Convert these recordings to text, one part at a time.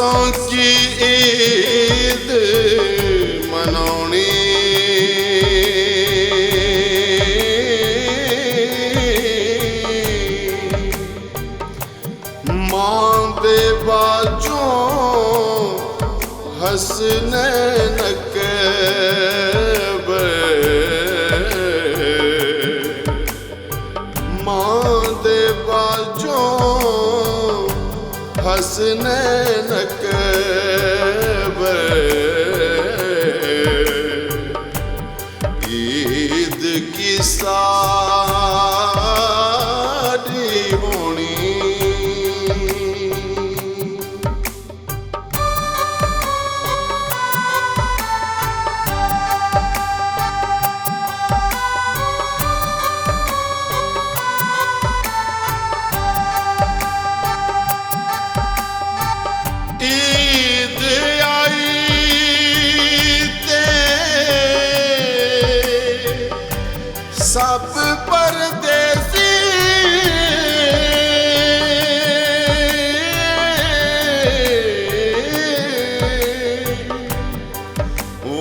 परसों की ईद मनानी मां दे बाजों हसने मां दे बाजों हसने ईद की साड़ी होनी ईद आई ते सब परदेसी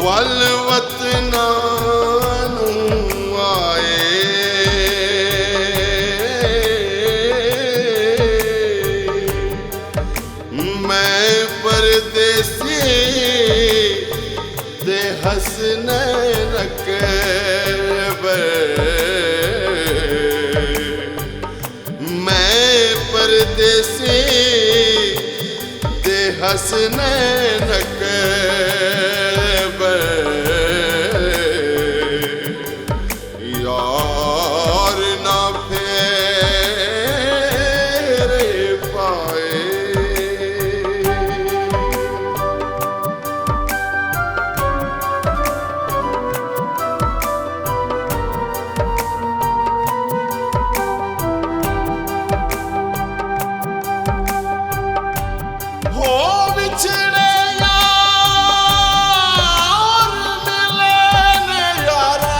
वल वतना परदेसी दे हसने मैं परदेसी दे हसने यार ना फेरे पाए बिछड़े यार मिलन यारा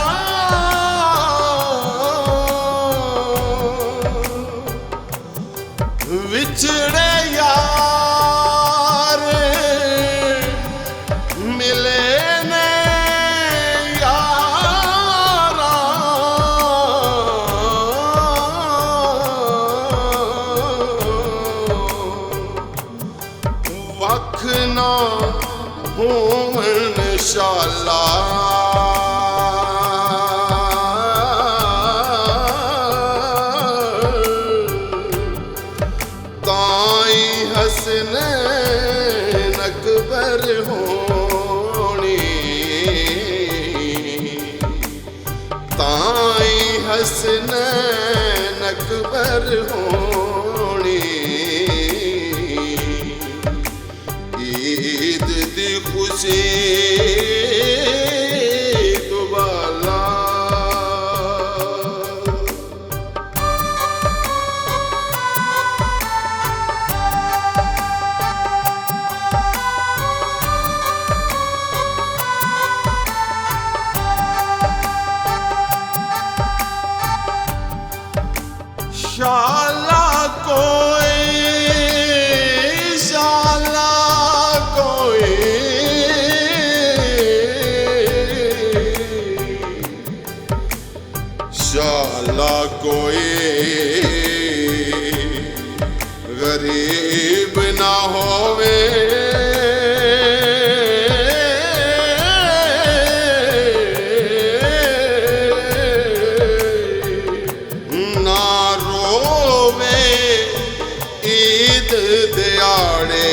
बिछड़े यार मिले ने यारा वख ना होवन शाला ताई हसने नकबर होनी ताई हसने नकबर होनी ईद दी खुशी दुबाला शाला कोई शाला कोई गरीब ना होवे ना रोवे ईद दिहाड़े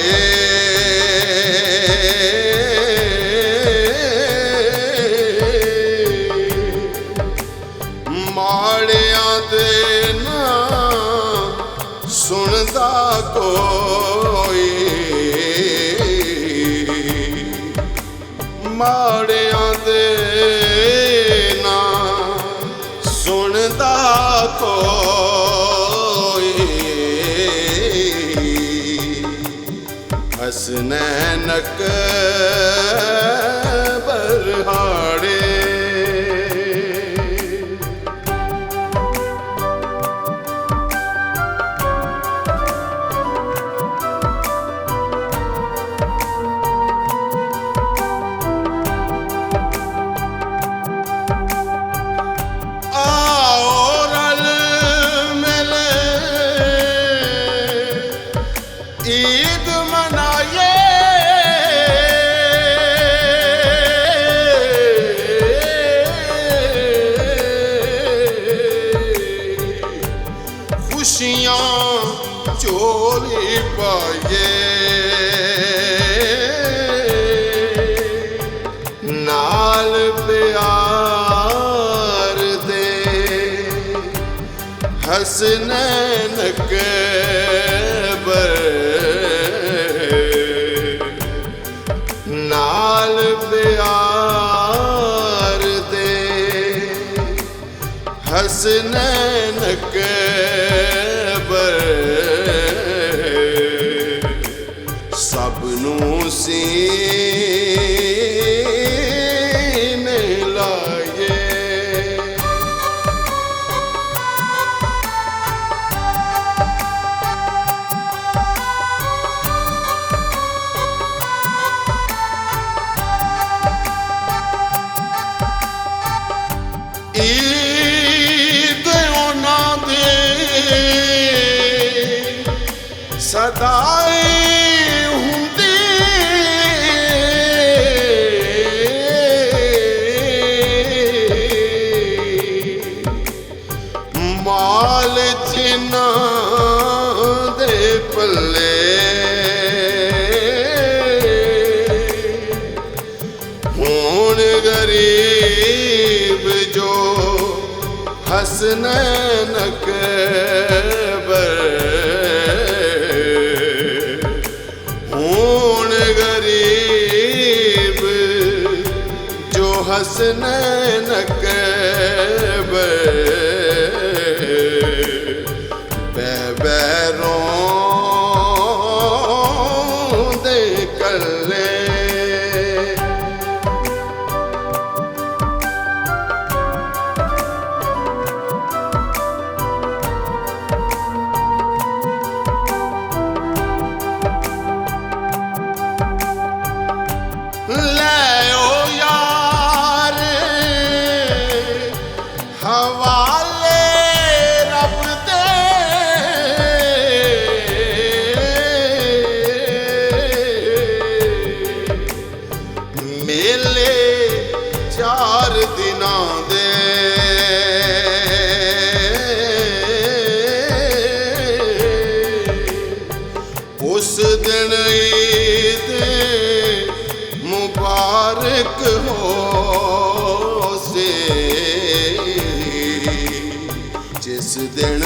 माड़ियां दे ना सुनदा कोई माड़ियां दे ना सुनदा कोई हसने बरहाड़े ਲਾਏ ਨਾਲ ਪਿਆਰ ਦੇ ਹਸਨੈਨ ਕੈਬਰ ਨਾਲ ਪਿਆਰ ਦੇ ਹਸਨੈਨ ਕੈਬਰ ਸਭ ਨੂੰ ਸੀਨੇ ਲਾਏ ਈਦ ਉਹਨਾਂ ਦੇ ਸਦਾਈ ਹੁੰਦੀ ਮਾਲ ਜਿਨ੍ਹਾਂ ਦੇ ਪੱਲੇ ਹੁਣ ਗਰੀਬ ਜੋ ਹਸਨੈਨ ਕੈਬਰ ਹੁਣ ਗਰੀਬ ਜੋ ਹਸਨੈਨ ਕੈਬਰ ਬੈਬੈਰੋਂ ਦੇ ਕੱਲੇ ਲੈ ਓ ਯਾਰ ਹਵਾਲੇ ਰੱਬ ਦੇ ਮੇਲੇ 4 ਦਿਨਾਂ ਦੇ ਉਸ ਦਿਨ ਈਦ ਮੁਬਾਰਕ ਹੋਸੇ ਜਿਸ ਦਿਨ